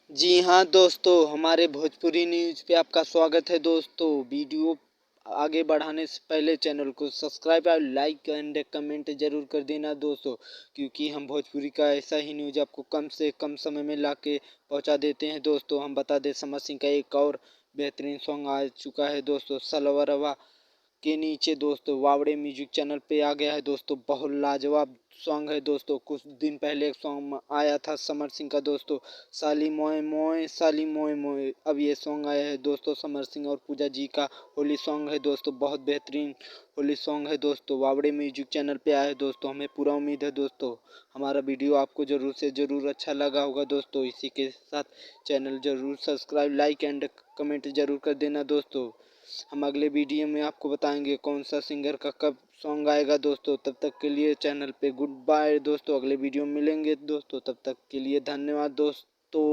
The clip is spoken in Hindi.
जी हाँ दोस्तों, हमारे भोजपुरी न्यूज़ पे आपका स्वागत है दोस्तों। वीडियो आगे बढ़ाने से पहले चैनल को सब्सक्राइब और लाइक एंड कमेंट जरूर कर देना दोस्तों, क्योंकि हम भोजपुरी का ऐसा ही न्यूज़ आपको कम से कम समय में लाके पहुंचा देते हैं दोस्तों। हम बता दें, समर सिंह का एक और बेहतरीन सॉन्ग आ चुका है दोस्तों, सलवरवा के नीचे दोस्तों, वावड़े म्यूजिक चैनल पे आ गया है दोस्तों। बहुत लाजवाब सॉन्ग है दोस्तों। कुछ दिन पहले एक सॉन्ग आया था समर सिंह का दोस्तों, साली मोए मोए साली मोए मोए। अब ये सॉन्ग आया है दोस्तों समर सिंह और पूजा जी का होली सॉन्ग है दोस्तों। बहुत बेहतरीन होली सॉन्ग है दोस्तों, वावड़े म्यूजिक चैनल पे आया है दोस्तों। हमें पूरा उम्मीद है दोस्तों हमारा वीडियो आपको जरूर से जरूर अच्छा लगा होगा दोस्तों। इसी के साथ चैनल जरूर सब्सक्राइब लाइक एंड कमेंट जरूर कर देना दोस्तों। हम अगले वीडियो में आपको बताएंगे कौन सा सिंगर का कब सॉन्ग आएगा दोस्तों। तब तक के लिए चैनल पे गुड बाय दोस्तों। अगले वीडियो में मिलेंगे दोस्तों, तब तक के लिए धन्यवाद दोस्तों।